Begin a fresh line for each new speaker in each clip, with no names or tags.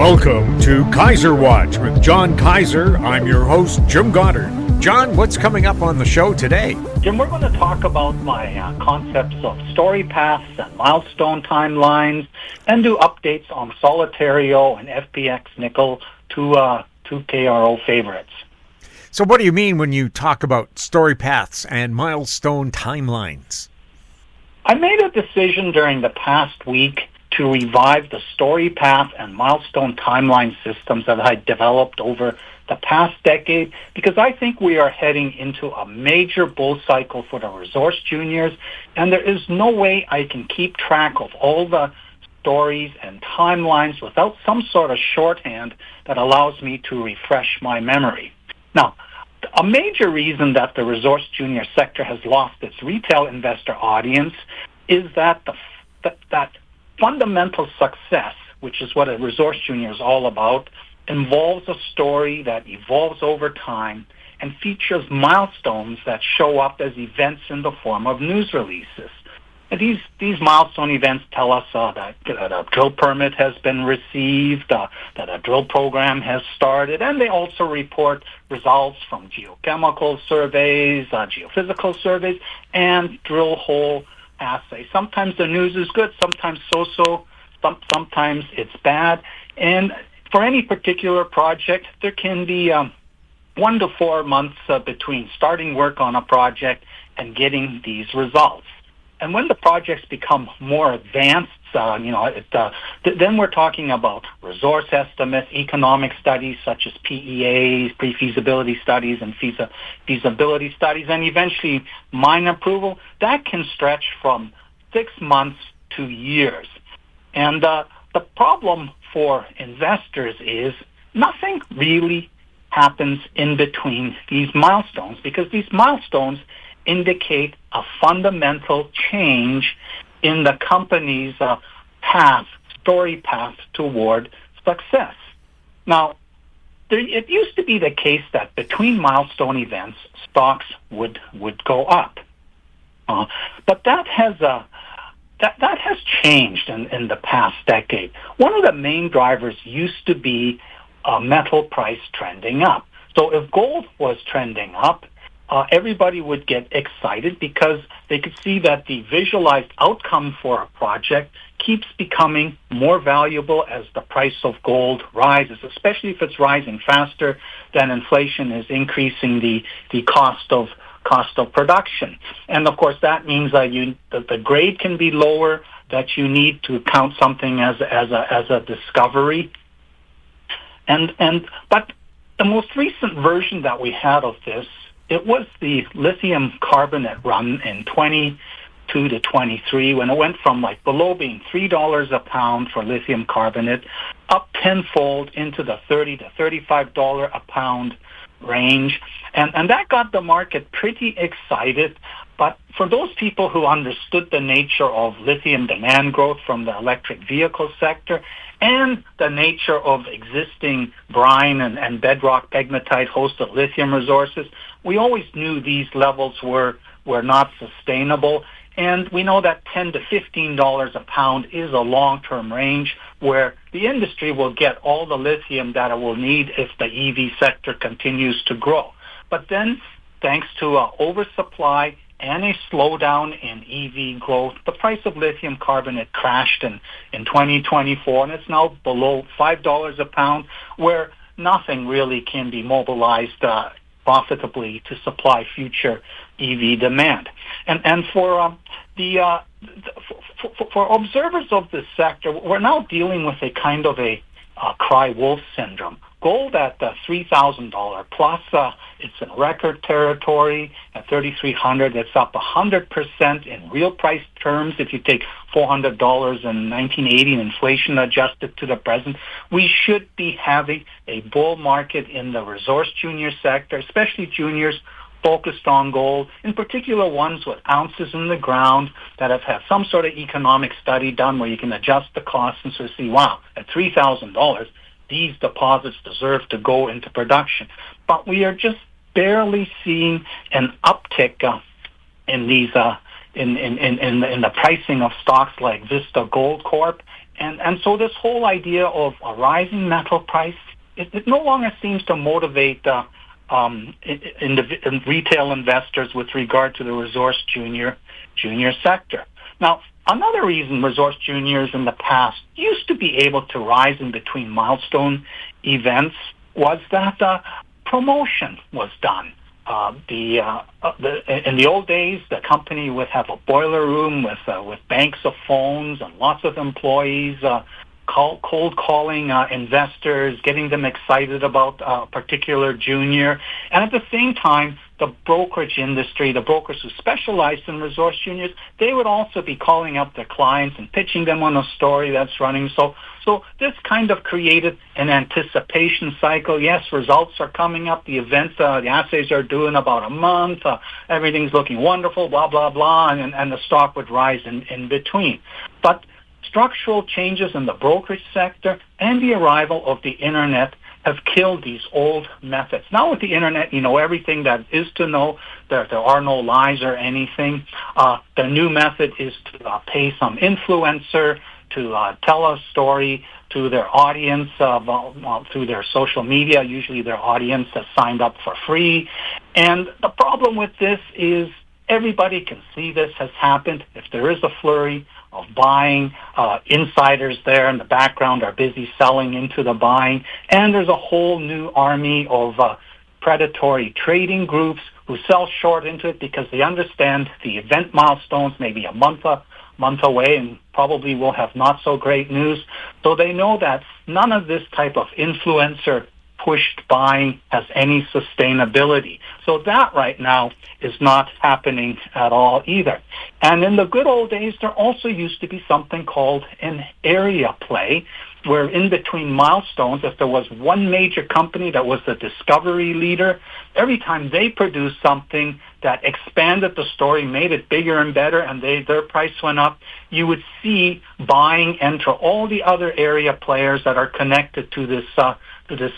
Welcome to Kaiser Watch with John Kaiser. I'm your host, Jim Goddard. John, what's coming up on the show today?
Jim, we're going to talk about my concepts of story paths and milestone timelines, and do updates on Solitario and FPX Nickel, two KRO favorites.
So what do you mean when you talk about story paths and milestone timelines?
I made a decision during the past week to revive the story path and milestone timeline systems that I developed over the past decade, because I think we are heading into a major bull cycle for the resource juniors, and there is no way I can keep track of all the stories and timelines without some sort of shorthand that allows me to refresh my memory. Now, a major reason that the resource junior sector has lost its retail investor audience is that that fundamental success, which is what a resource junior is all about, involves a story that evolves over time and features milestones that show up as events in the form of news releases. And these milestone events tell us that a drill permit has been received, that a drill program has started, and they also report results from geochemical surveys, geophysical surveys, and drill hole assay. Sometimes the news is good, sometimes so-so, sometimes it's bad. And for any particular project, there can be 1 to 4 months between starting work on a project and getting these results. And when the projects become more advanced, then we're talking about resource estimates, economic studies such as PEAs, pre-feasibility studies, and feasibility studies, and eventually mine approval. That can stretch from 6 months to years. And the problem for investors is nothing really happens in between these milestones, because these milestones indicate a fundamental change in the company's story path toward success. Now, it used to be the case that between milestone events, stocks would go up, but that has changed in the past decade. One of the main drivers used to be metal price trending up. So if gold was trending up, everybody would get excited because they could see that the visualized outcome for a project keeps becoming more valuable as the price of gold rises, especially if it's rising faster than inflation is increasing the cost of production. And of course, that means that the grade can be lower, that you need to count something as a discovery. But the most recent version that we had of this, it was the lithium carbonate run in 22 to 23, when it went from below being $3 a pound for lithium carbonate up tenfold into the $30 to $35 a pound range. And that got the market pretty excited. But for those people who understood the nature of lithium demand growth from the electric vehicle sector and the nature of existing brine and bedrock pegmatite-hosted lithium resources, we always knew these levels were not sustainable. And we know that $10 to $15 a pound is a long-term range where the industry will get all the lithium that it will need if the EV sector continues to grow. But then, thanks to oversupply and a slowdown in EV growth, the price of lithium carbonate crashed in 2024, and it's now below $5 a pound, where nothing really can be mobilized profitably to supply future EV demand. And for observers of this sector, we're now dealing with a kind of a cry wolf syndrome. Gold at $3,000 plus, it's in record territory. At $3,300, it's up 100% in real price terms. If you take $400 in 1980 and inflation adjusted to the present, we should be having a bull market in the resource junior sector, especially juniors focused on gold, in particular ones with ounces in the ground that have had some sort of economic study done where you can adjust the costs and sort of see, wow, at $3,000, these deposits deserve to go into production. But we are just barely seeing an uptick in these in the pricing of stocks like Vista Gold Corp And so this whole idea of a rising metal price, it no longer seems to motivate retail investors with regard to the resource junior sector. Now, another reason resource juniors in the past used to be able to rise in between milestone events was that promotion was done. In the old days, the company would have a boiler room with banks of phones and lots of employees cold calling investors, getting them excited about a particular junior. And at the same time, the brokerage industry, the brokers who specialized in resource juniors, they would also be calling up their clients and pitching them on a story that's running. So this kind of created an anticipation cycle. Yes, results are coming up. The events, the assays are due in about a month. Everything's looking wonderful, blah, blah, blah, and the stock would rise in between. But structural changes in the brokerage sector and the arrival of the Internet have killed these old methods. Now with the Internet, you know everything that is to know. There are no lies or anything. The new method is to pay some influencer to tell a story to their audience through their social media. Usually their audience has signed up for free. And the problem with this is everybody can see this has happened. If there is a flurry of buying, insiders there in the background are busy selling into the buying, and there's a whole new army of predatory trading groups who sell short into it because they understand the event milestones may be a month away and probably will have not so great news. So they know that none of this type of influencer pushed buying has any sustainability. So that right now is not happening at all either. And in the good old days, there also used to be something called an area play, where in between milestones, if there was one major company that was the discovery leader, every time they produced something that expanded the story, made it bigger and better, and their price went up, you would see buying enter all the other area players that are connected to this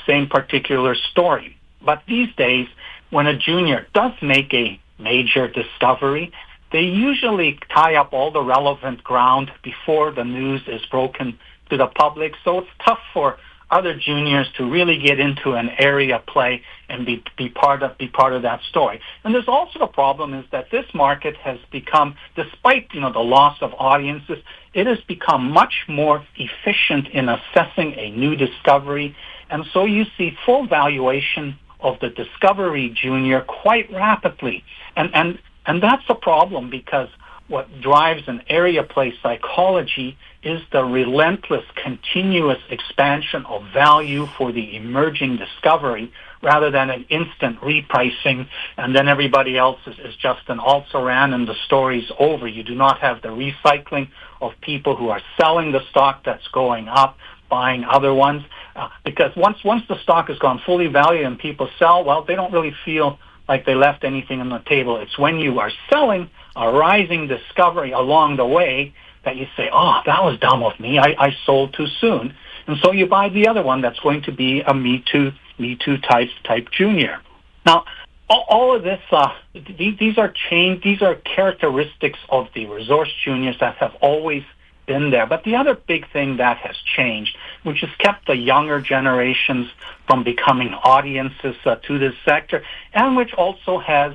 same particular story. But these days, when a junior does make a major discovery, they usually tie up all the relevant ground before the news is broken to the public. So it's tough for other juniors to really get into an area play and be part of that story. And there's also the problem is that this market has become, despite the loss of audiences, it has become much more efficient in assessing a new discovery. And so you see full valuation of the discovery junior quite rapidly. And that's a problem because what drives an area play psychology is the relentless, continuous expansion of value for the emerging discovery rather than an instant repricing, and then everybody else is just an also-ran and the story's over. You do not have the recycling of people who are selling the stock that's going up, buying other ones, because once the stock has gone fully valued and people sell, well, they don't really feel like they left anything on the table. It's when you are selling a rising discovery along the way that you say, oh, that was dumb of me. I sold too soon. And so you buy the other one that's going to be a Me Too type junior. Now, all of this, these are characteristics of the resource juniors that have always been there. But the other big thing that has changed, which has kept the younger generations from becoming audiences to this sector, and which also has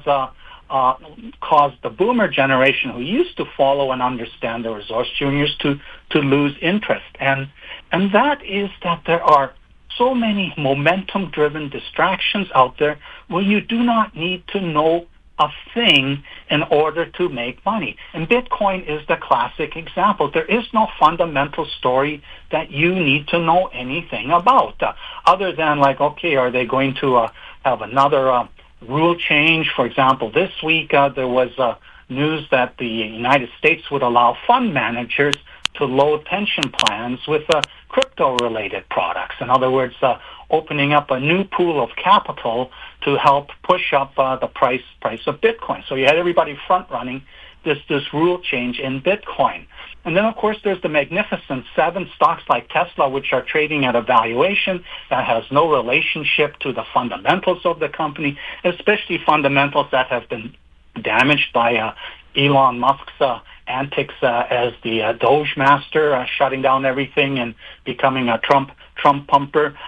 caused the boomer generation who used to follow and understand the resource juniors to lose interest. And that is that there are so many momentum-driven distractions out there where you do not need to know a thing in order to make money. And Bitcoin is the classic example. There is no fundamental story that you need to know anything about, other than like, okay, are they going to have another rule change? For example, this week there was news that the United States would allow fund managers to load pension plans with crypto-related products. In other words, opening up a new pool of capital to help push up the price of Bitcoin. So you had everybody front-running this rule change in Bitcoin. And then, of course, there's the Magnificent Seven, stocks like Tesla, which are trading at a valuation that has no relationship to the fundamentals of the company, especially fundamentals that have been damaged by Elon Musk's antics as the Doge master, shutting down everything and becoming a Trump pumper.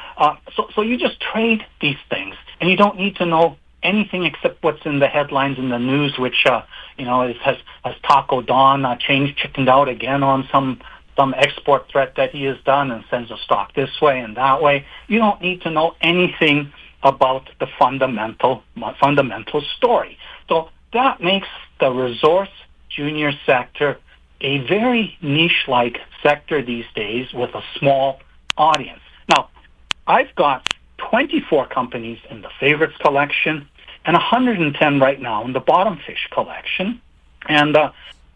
So you just trade these things, and you don't need to know anything except what's in the headlines in the news, which has Taco Don chickened out again on some export threat that he has done and sends a stock this way and that way. You don't need to know anything about the fundamental story. So that makes the resource junior sector a very niche-like sector these days with a small audience. Now, I've got 24 companies in the favorites collection and 110 right now in the bottom fish collection. And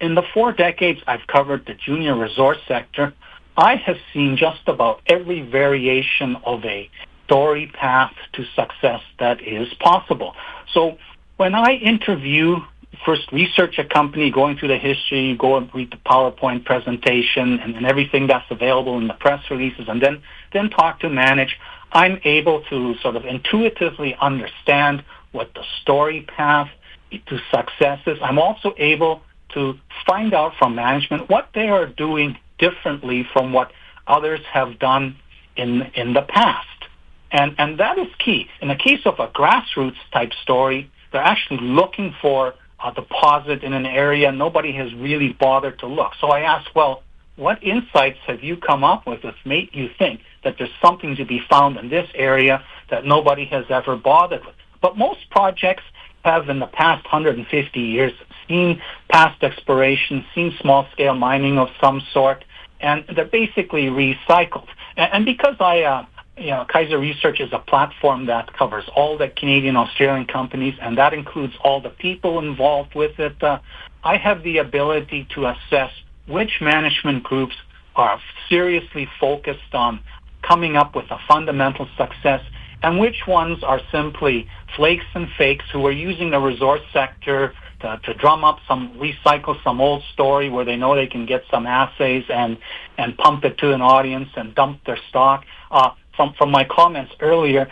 in the 4 decades I've covered the junior resource sector, I have seen just about every variation of a story path to success that is possible. So when I first research a company, going through the history, go and read the PowerPoint presentation and everything that's available in the press releases, and then talk to manage, I'm able to sort of intuitively understand what the story path to success is. I'm also able to find out from management what they are doing differently from what others have done in the past. And that is key. In the case of a grassroots type story, they're actually looking for a deposit in an area nobody has really bothered to look. So I ask, well, what insights have you come up with that make you think that there's something to be found in this area that nobody has ever bothered with? But most projects have in the past 150 years seen past exploration, seen small-scale mining of some sort, and they're basically recycled. And because Kaiser Research is a platform that covers all the Canadian, Australian companies, and that includes all the people involved with it, I have the ability to assess which management groups are seriously focused on coming up with a fundamental success and which ones are simply flakes and fakes who are using the resource sector to drum up recycle some old story where they know they can get some assays and pump it to an audience and dump their stock. From my comments earlier,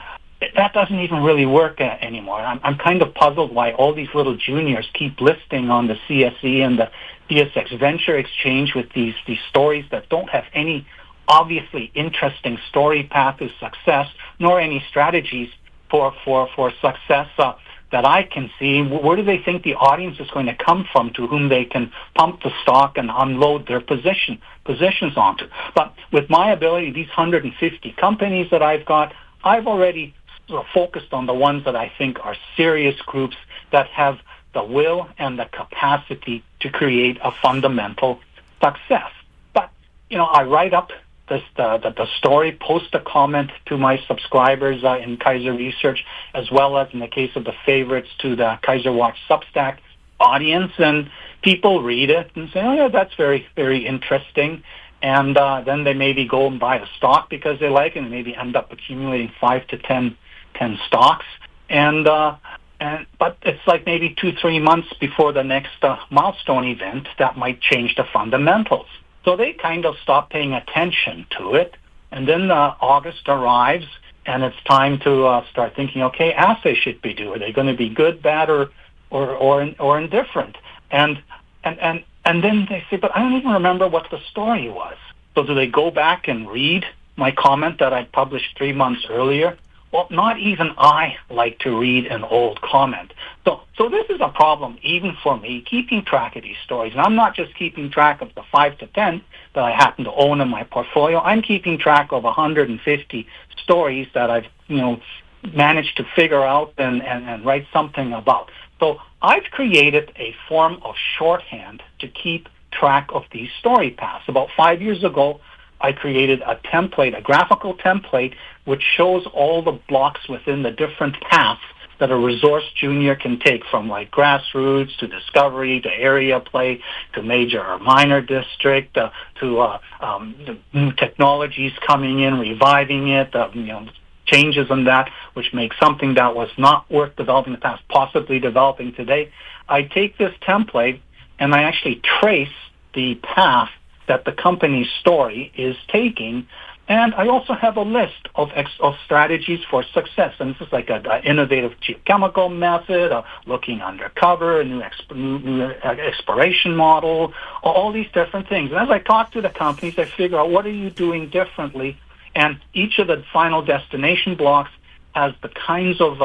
that doesn't even really work anymore. I'm kind of puzzled why all these little juniors keep listing on the CSE and the TSX Venture Exchange with these stories that don't have any obviously interesting story path to success, nor any strategies for success that I can see. Where do they think the audience is going to come from to whom they can pump the stock and unload their positions onto? But with my ability, these 150 companies that I've got, I've already sort of focused on the ones that I think are serious groups that have the will and the capacity to create a fundamental success. But, I write up the story, post a comment to my subscribers in Kaiser Research, as well as in the case of the favorites to the Kaiser Watch Substack audience, and people read it and say, oh yeah, that's very, very interesting. And then they maybe go and buy a stock because they like it and maybe end up accumulating 5 to 10 stocks. But it's like maybe 2-3 months before the next milestone event that might change the fundamentals. So they kind of stop paying attention to it. And then August arrives and it's time to start thinking, okay, assays should be due. Are they going to be good, bad, or indifferent? And then they say, but I don't even remember what the story was. So do they go back and read my comment that I published 3 months earlier? Well, not even I like to read an old comment. So this is a problem even for me, keeping track of these stories. And I'm not just keeping track of the 5 to 10 that I happen to own in my portfolio. I'm keeping track of 150 stories that I've, managed to figure out and write something about. So I've created a form of shorthand to keep track of these story paths. About 5 years ago, I created a template, a graphical template, which shows all the blocks within the different paths that a resource junior can take, from like grassroots to discovery to area play to major or minor district to the new technologies coming in, reviving it, changes in that, which makes something that was not worth developing in the past possibly developing today. I take this template and I actually trace the path that the company's story is taking And I also have a list of strategies for success. And this is like an innovative geochemical method, looking undercover, a new exploration model, all these different things. And as I talk to the companies, I figure out what are you doing differently. And each of the final destination blocks has the kinds of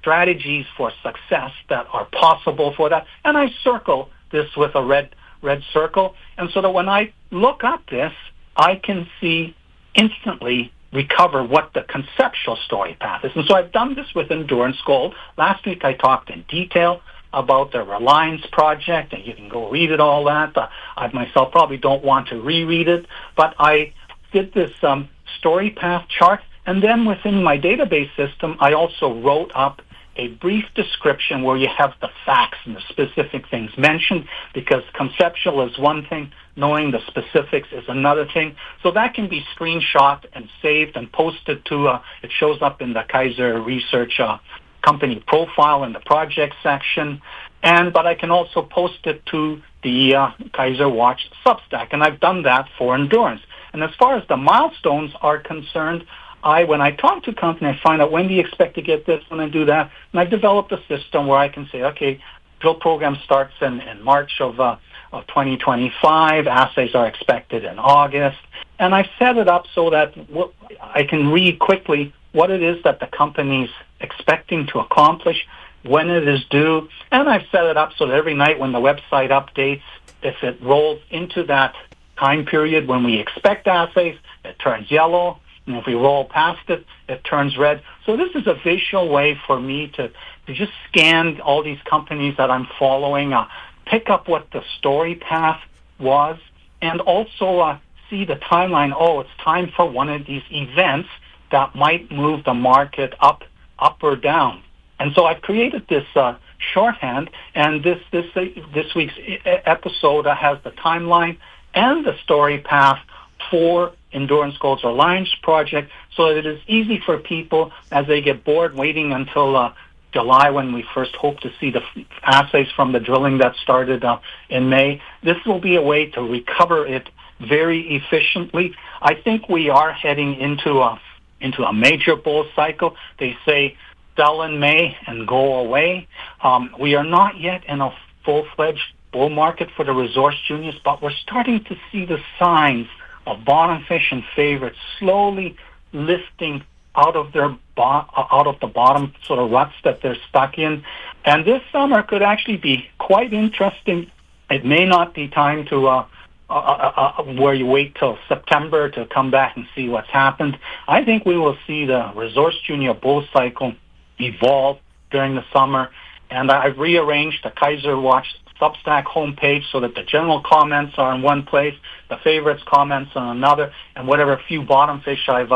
strategies for success that are possible for that. And I circle this with a red circle. And so that when I look up this, I can see instantly recover what the conceptual story path is. And so I've done this with Endurance Gold. Last week I talked in detail about the Reliance project, and you can go read it all that. I myself probably don't want to reread it, but I did this story path chart, and then within my database system, I also wrote up a brief description where you have the facts and the specific things mentioned, because conceptual is one thing, knowing the specifics is another thing. So that can be screenshot and saved and posted to, it shows up in the Kaiser Research company profile in the project section. But I can also post it to the Kaiser Watch Substack, and I've done that for Endurance. And as far as the milestones are concerned, when I talk to a company, I find out when do you expect to get this, when I do that, and I've developed a system where I can say, okay, drill program starts in March of 2025, assays are expected in August, and I've set it up so that I can read quickly what it is that the company's expecting to accomplish, when it is due, and I've set it up so that every night when the website updates, if it rolls into that time period when we expect assays, it turns yellow. And if we roll past it, it turns red. So this is a visual way for me to just scan all these companies that I'm following, pick up what the story path was, and also see the timeline. Oh, it's time for one of these events that might move the market up or down. And so I've created this shorthand, and this week's episode has the timeline and the story path for Endurance Gold's Reliance project, so that it is easy for people as they get bored waiting until July, when we first hope to see the assays from the drilling that started in May. This will be a way to recover it very efficiently. I think we are heading into a major bull cycle. They say sell in May and go away. We are not yet in a full-fledged bull market for the resource juniors, but we're starting to see the signs of bottom fish and favorites slowly lifting out of the bottom sort of ruts that they're stuck in. And this summer could actually be quite interesting. It may not be time to where you wait till September to come back and see what's happened. I think we will see the resource junior bull cycle evolve during the summer. And I've rearranged the Kaiser Watch Substack homepage so that the general comments are in one place, the favorites comments on another, and whatever few bottom fish I've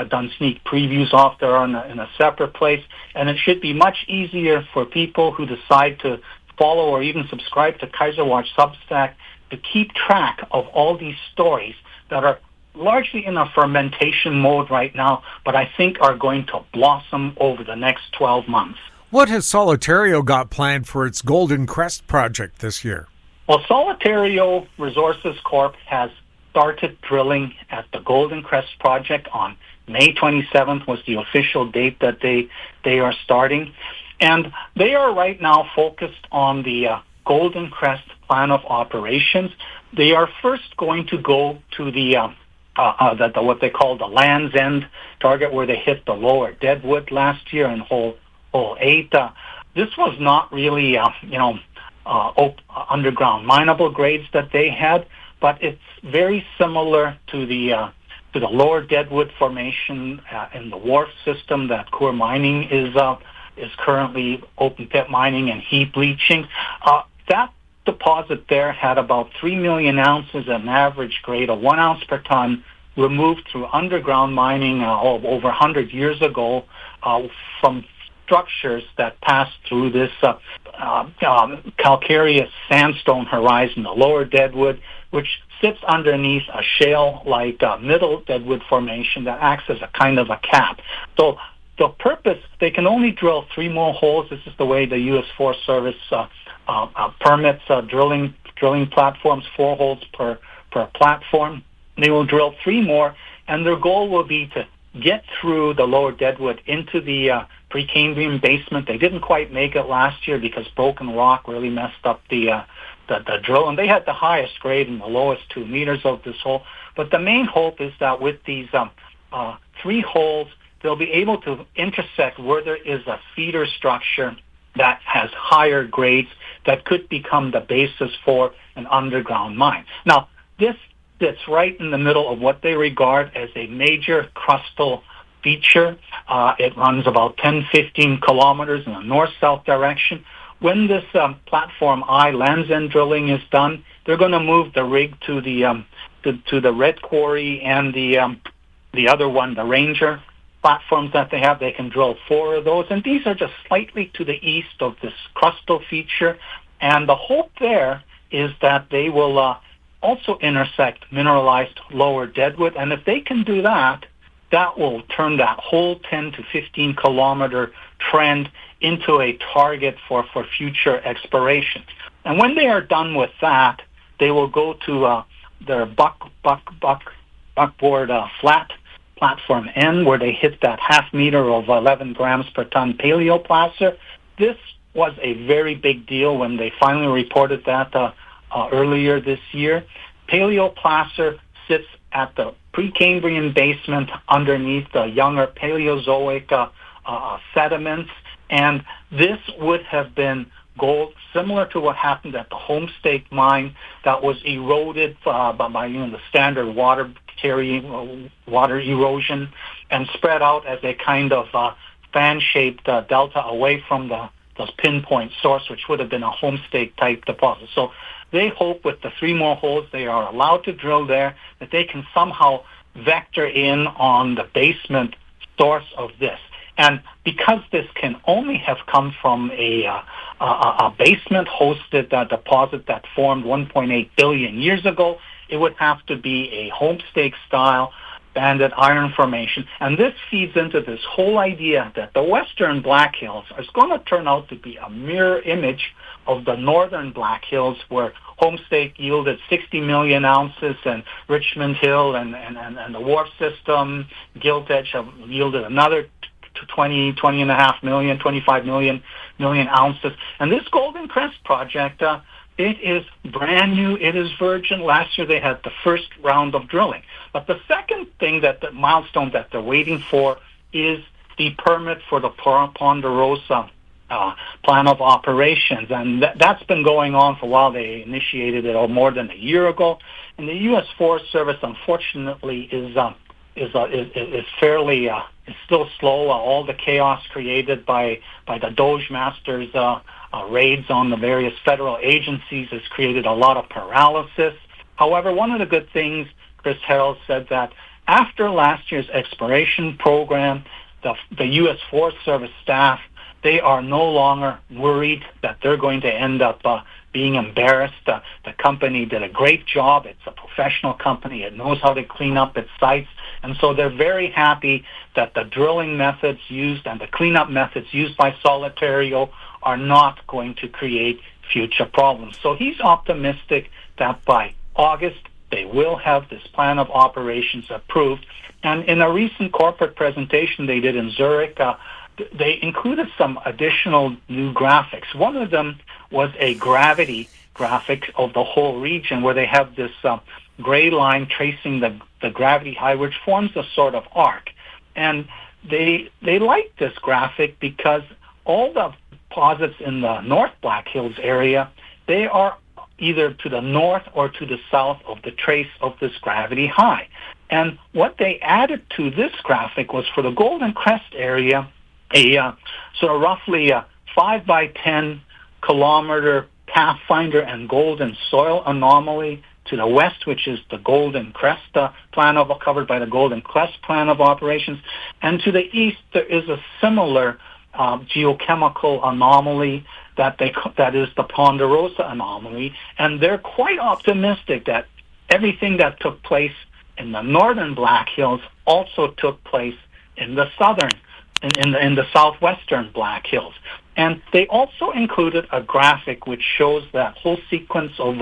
done sneak previews off there in a separate place. And it should be much easier for people who decide to follow or even subscribe to Kaiser Watch Substack to keep track of all these stories that are largely in a fermentation mode right now, but I think are going to blossom over the next 12 months.
What has Solitario got planned for its Golden Crest project this year?
Well, Solitario Resources Corp has started drilling at the Golden Crest project on May 27th was the official date that they are starting. And they are right now focused on the Golden Crest plan of operations. They are first going to go to the what they call the Land's End target, where they hit the lower Deadwood last year in hole 8. This was not really, underground mineable grades that they had, but it's very similar to the lower Deadwood formation in the Wharf system that Coeur Mining is currently open pit mining and heap leaching. That deposit there had about 3 million ounces at an average grade of 1 ounce per ton, removed through underground mining over 100 years ago from structures that passed through this calcareous sandstone horizon, the lower Deadwood, which sits underneath a shale-like middle Deadwood formation that acts as a kind of a cap. So the purpose, they can only drill 3 more holes. This is the way the U.S. Forest Service permits drilling platforms, 4 holes per platform. They will drill 3 more, and their goal will be to get through the lower Deadwood into the Precambrian basement. They didn't quite make it last year because broken rock really messed up the drill, and they had the highest grade and the lowest 2 meters of this hole. But the main hope is that with these 3 holes, they'll be able to intersect where there is a feeder structure that has higher grades that could become the basis for an underground mine. Now, this sits right in the middle of what they regard as a major crustal feature. It runs about 10-15 kilometers in a north-south direction. When this platform I lands end drilling is done, they're going to move the rig to the Red Quarry and the other one, the Ranger platforms that they have. They can drill 4 of those, and these are just slightly to the east of this crustal feature. And the hope there is that they will also intersect mineralized lower Deadwood, and if they can do that, that will turn that whole 10 to 15 kilometer trend into a target for future exploration. And when they are done with that, they will go to their buckboard flat platform N, where they hit that half meter of 11 grams per ton paleoplacer. This was a very big deal when they finally reported that earlier this year. Paleoplacer sits at the Precambrian basement underneath the younger Paleozoic sediments, and this would have been gold, similar to what happened at the Homestake mine that was eroded by the standard water erosion and spread out as a kind of fan-shaped delta away from the pinpoint source, which would have been a Homestake type deposit. So they hope with the 3 more holes they are allowed to drill there that they can somehow vector in on the basement source of this. And because this can only have come from a basement-hosted deposit that formed 1.8 billion years ago, it would have to be a Homestake-style banded iron formation. And this feeds into this whole idea that the Western Black Hills is going to turn out to be a mirror image of the Northern Black Hills, where Homestake yielded 60 million ounces, and Richmond Hill and the Wharf System, Gilt Edge have yielded another 25 million ounces. And this Golden Crest project, it is brand new. It is virgin. Last year they had the first round of drilling. But the second thing that the milestone that they're waiting for is the permit for the Ponderosa plan of operations. And that's been going on for a while. They initiated it more than a year ago. And the U.S. Forest Service, unfortunately, is fairly is still slow. All the chaos created by the Doge Masters raids on the various federal agencies has created a lot of paralysis. However, one of the good things, Chris Harrell said that after last year's exploration program, the U.S. Forest Service staff, they are no longer worried that they're going to end up being embarrassed. The company did a great job. It's a professional company. It knows how to clean up its sites. And so they're very happy that the drilling methods used and the cleanup methods used by Solitario are not going to create future problems. So he's optimistic that by August they will have this plan of operations approved. And in a recent corporate presentation they did in Zurich, they included some additional new graphics. One of them was a gravity graphic of the whole region, where they have this gray line tracing the gravity high, which forms a sort of arc. And they like this graphic because all the deposits in the North Black Hills area, they are either to the north or to the south of the trace of this gravity high. And what they added to this graphic was for the Golden Crest area, a sort of roughly a 5 by 10 kilometer pathfinder and golden soil anomaly to the west, which is the Golden Crest plan of covered by the Golden Crest plan of operations, and to the east there is a similar geochemical anomaly that is the Ponderosa anomaly, and they're quite optimistic that everything that took place in the northern Black Hills also took place in the southern, in the southwestern Black Hills. And they also included a graphic which shows that whole sequence of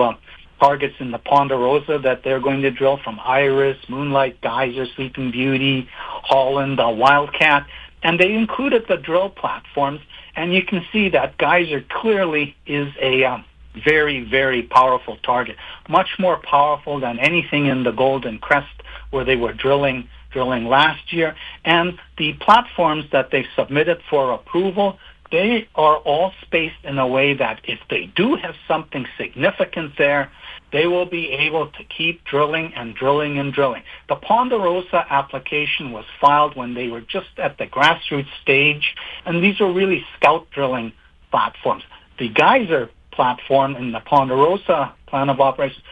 targets in the Ponderosa that they're going to drill, from Iris, Moonlight, Kaiser, Sleeping Beauty, Holland, Wildcat, and they included the drill platforms, and you can see that Kaiser clearly is a very, very powerful target, much more powerful than anything in the Golden Crest where they were drilling last year. And the platforms that they submitted for approval, they are all spaced in a way that if they do have something significant there, they will be able to keep drilling and drilling and drilling. The Ponderosa application was filed when they were just at the grassroots stage, and these are really scout drilling platforms. The Kaiser platform in the Ponderosa plan of operations,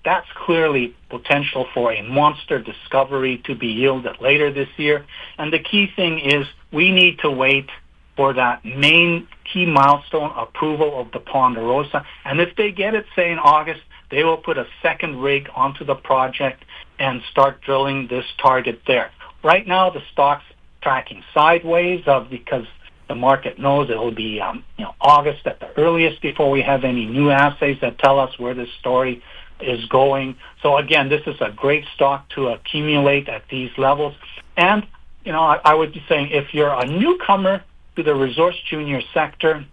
that's clearly potential for a monster discovery to be yielded later this year. And the key thing is we need to wait for that main key milestone approval of the Ponderosa. And if they get it, say, in August, they will put a second rig onto the project and start drilling this target there. Right now, the stock's tracking sideways because the market knows it will be August at the earliest before we have any new assays that tell us where this story is going. So again, this is a great stock to accumulate at these levels. And, I would be saying if you're a newcomer to the resource junior sector,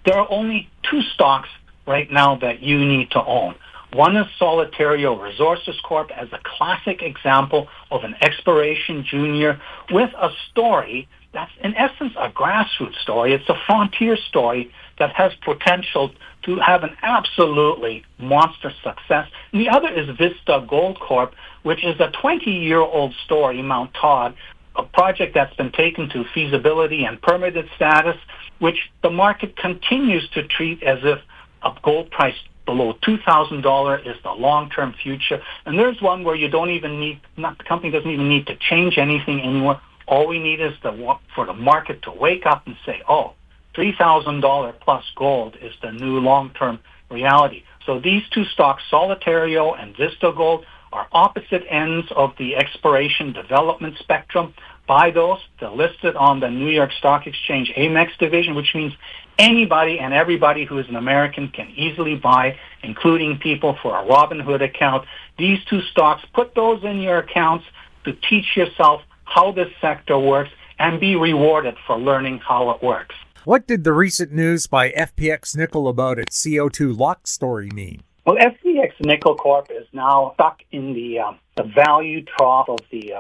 there are only two stocks right now that you need to own. One is Solitario Resources Corp as a classic example of an exploration junior with a story that's in essence a grassroots story. It's a frontier story that has potential to have an absolutely monster success. And the other is Vista Gold Corp, which is a 20-year-old story, Mount Todd, a project that's been taken to feasibility and permitted status, which the market continues to treat as if a gold price below $2,000 is the long-term future. And there's one where the company doesn't even need to change anything anymore. All we need is for the market to wake up and say, $3,000 plus gold is the new long-term reality. So these two stocks, Solitario and Vista Gold, are opposite ends of the exploration development spectrum. Buy those. They're listed on the New York Stock Exchange Amex division, which means anybody and everybody who is an American can easily buy, including people for a Robinhood account. These two stocks, put those in your accounts to teach yourself how this sector works and be rewarded for learning how it works.
What did the recent news by FPX Nickel about its CO2 Lock story mean?
Well, FPX Nickel Corp is now stuck in the value trough of the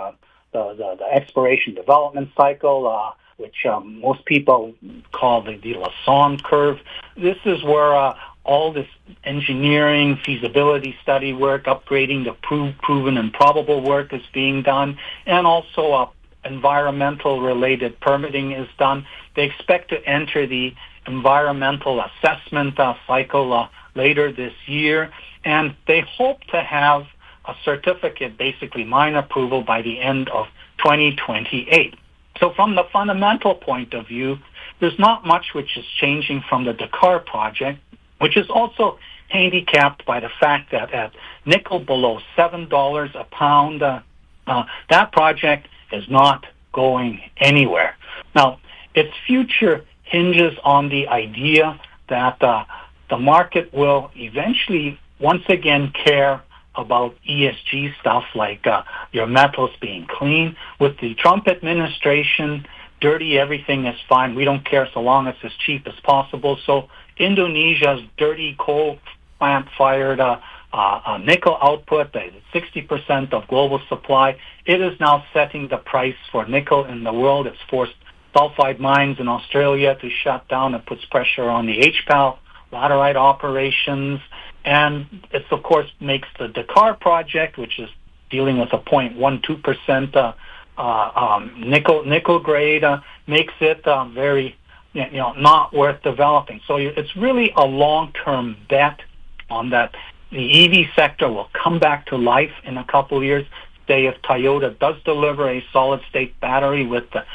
exploration development cycle, which most people call the Lassonde curve. This is where all this engineering, feasibility study work, upgrading the proven and probable work is being done, and also environmental-related permitting is done. They expect to enter the environmental assessment cycle later this year, and they hope to have a certificate, basically mine approval, by the end of 2028. So from the fundamental point of view, there's not much which is changing from the Dakar project, which is also handicapped by the fact that at nickel below $7 a pound, that project is not going anywhere. Now, its future hinges on the idea that the market will eventually once again care about ESG stuff like your metals being clean. With the Trump administration, dirty everything is fine. We don't care so long as it's cheap as possible. So Indonesia's dirty coal plant-fired nickel output, 60% of global supply, it is now setting the price for nickel in the world. It's forced sulfide mines in Australia to shut down. It puts pressure on the HPAL laterite operations. And it, of course, makes the Dakar project, which is dealing with a 0.12% nickel grade, makes it very, not worth developing. So it's really a long-term bet on that. The EV sector will come back to life in a couple of years. Say if Toyota does deliver a solid-state battery with a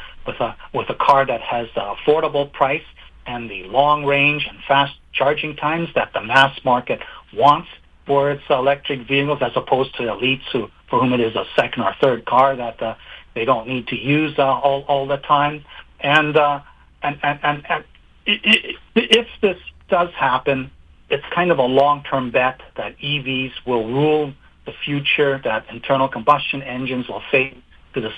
car that has the affordable price and the long range and fast charging times that the mass market wants for its electric vehicles, as opposed to elites for whom it is a second or third car that they don't need to use all the time. And if this does happen, it's kind of a long-term bet that EVs will rule the future, that internal combustion engines will fade to the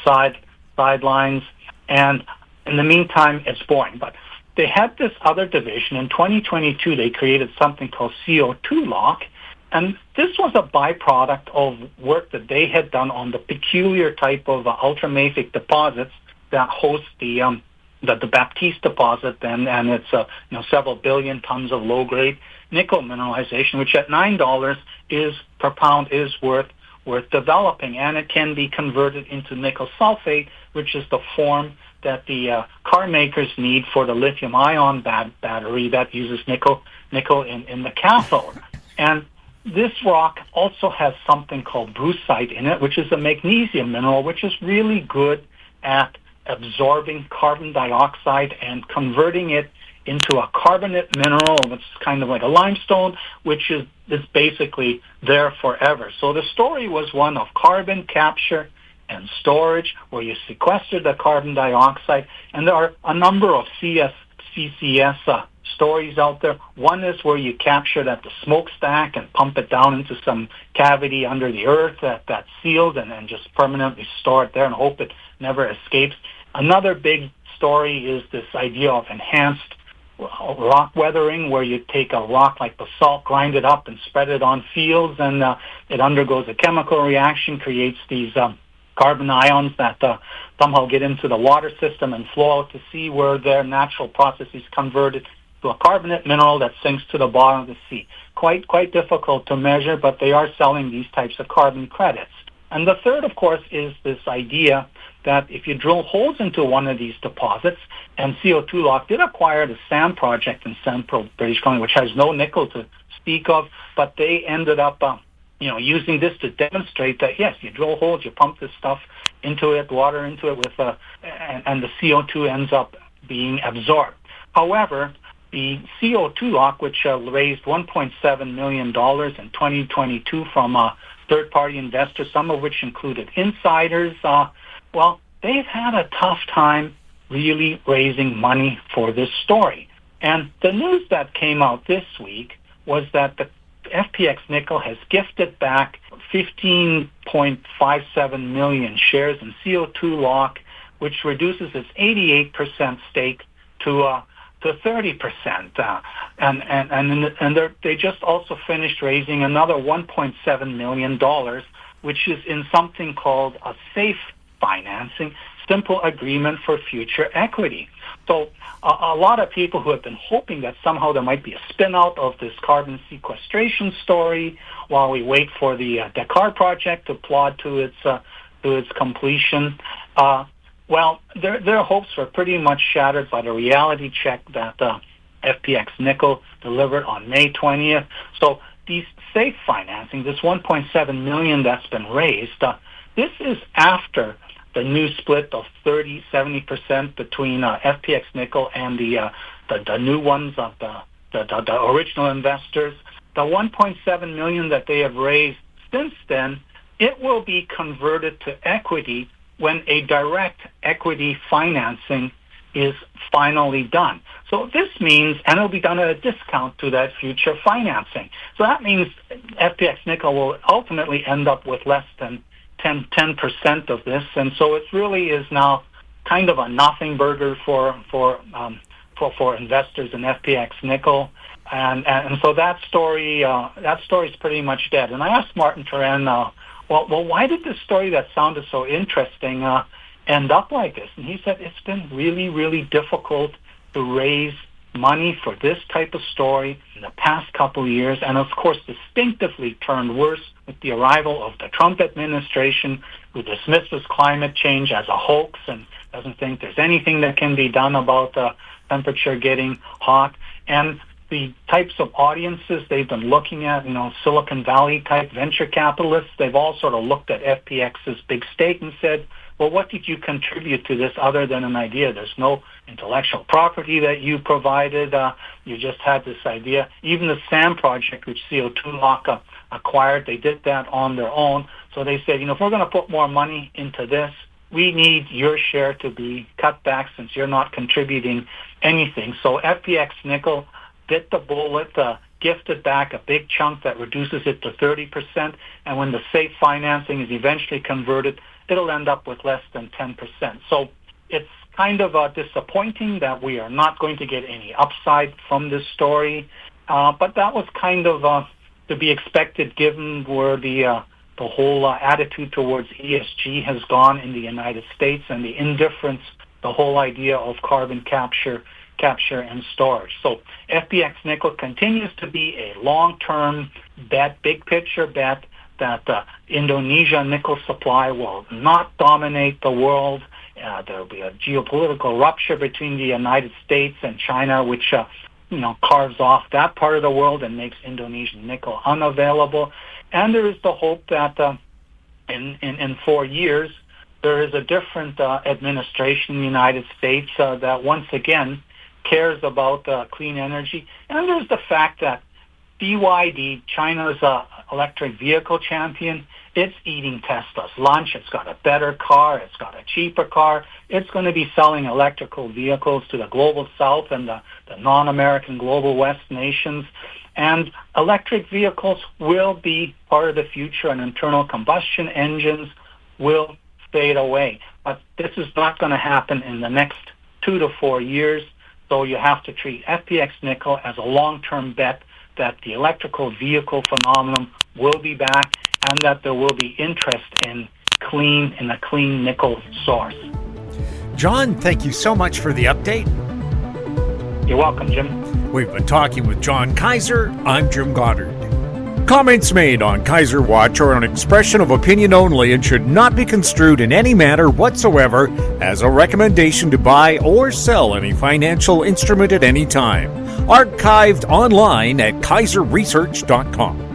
sidelines, and in the meantime, it's boring. But they had this other division. In 2022, they created something called CO2 Lock, and this was a byproduct of work that they had done on the peculiar type of ultramafic deposits that host the Baptiste deposit, and it's several billion tons of low-grade nickel mineralization, which at $9 per pound is worth developing, and it can be converted into nickel sulfate, which is the form that the car makers need for the lithium-ion battery that uses nickel in the cathode. And this rock also has something called brucite in it, which is a magnesium mineral, which is really good at absorbing carbon dioxide and converting it into a carbonate mineral. It's kind of like a limestone, which is basically there forever. So the story was one of carbon capture and storage, where you sequester the carbon dioxide, and there are a number of CCS stories out there. One is where you capture it at the smokestack and pump it down into some cavity under the earth that's sealed, and then just permanently store it there and hope it never escapes. Another big story is this idea of enhanced rock weathering, where you take a rock like basalt, grind it up, and spread it on fields, and it undergoes a chemical reaction, creates these carbon ions that somehow get into the water system and flow out to sea, where their natural process is converted to a carbonate mineral that sinks to the bottom of the sea. Quite difficult to measure, but they are selling these types of carbon credits. And the third, of course, is this idea that if you drill holes into one of these deposits, and CO2 Lock did acquire the SAM project in Central British Columbia, which has no nickel to speak of, but they ended up using this to demonstrate that, yes, you drill holes, you pump this stuff into it, water into it, and the CO2 ends up being absorbed. However, the CO2 Lock, which raised $1.7 million in 2022 from third-party investors, some of which included insiders, they've had a tough time really raising money for this story. And the news that came out this week was that the FPX Nickel has gifted back 15.57 million shares in CO2 Lock, which reduces its 88% stake to 30%. And they just also finished raising another $1.7 million, which is in something called a SAFE financing, simple agreement for future equity. So a lot of people who have been hoping that somehow there might be a spin-out of this carbon sequestration story while we wait for the Dakar project to plod to its completion, their hopes were pretty much shattered by the reality check that FPX Nickel delivered on May 20th. So these SAFE financing, this $1.7 million that's been raised, this is after the new split of 70% between FPX Nickel and the new ones of the original investors. The $1.7 million that they have raised since then, it will be converted to equity when a direct equity financing is finally done. So this means, and it'll be done at a discount to that future financing. So that means FPX Nickel will ultimately end up with less than 10% of this, and so it really is now kind of a nothing burger for investors in FPX Nickel, and so that story is pretty much dead. And I asked Martin Turan, why did this story that sounded so interesting end up like this? And he said it's been really, really difficult to raise money for this type of story in the past couple of years, and of course distinctively turned worse with the arrival of the Trump administration, who dismisses climate change as a hoax and doesn't think there's anything that can be done about the temperature getting hot. And the types of audiences they've been looking at, Silicon Valley type venture capitalists, they've all sort of looked at FPX's big stake and said, well, what did you contribute to this other than an idea? There's no intellectual property that you provided. You just had this idea. Even the SAM project, which CO2 Lock acquired, they did that on their own. So they said, if we're going to put more money into this, we need your share to be cut back since you're not contributing anything. So FPX Nickel bit the bullet, gifted back a big chunk that reduces it to 30%, and when the safe financing is eventually converted, it'll end up with less than 10%. So it's kind of disappointing that we are not going to get any upside from this story, but that was kind of to be expected given where the whole attitude towards ESG has gone in the United States and the indifference, the whole idea of carbon capture and storage. So FPX Nickel continues to be a long-term bet, big picture bet that Indonesia nickel supply will not dominate the world. There will be a geopolitical rupture between the United States and China, which carves off that part of the world and makes Indonesian nickel unavailable. And there is the hope that in 4 years there is a different administration in the United States that once again cares about clean energy. And there's the fact that BYD, China's electric vehicle champion, it's eating Tesla's lunch. It's got a better car. It's got a cheaper car. It's going to be selling electrical vehicles to the global south and the non-American global west nations. And electric vehicles will be part of the future, and internal combustion engines will fade away. But this is not going to happen in the next 2 to 4 years. So you have to treat FPX Nickel as a long-term bet that the electrical vehicle phenomenon will be back and that there will be interest in a clean nickel source.
John, thank you so much for the update.
You're welcome, Jim.
We've been talking with John Kaiser. I'm Jim Goddard. Comments made on Kaiser Watch are an expression of opinion only and should not be construed in any manner whatsoever as a recommendation to buy or sell any financial instrument at any time. Archived online at kaiserresearch.com.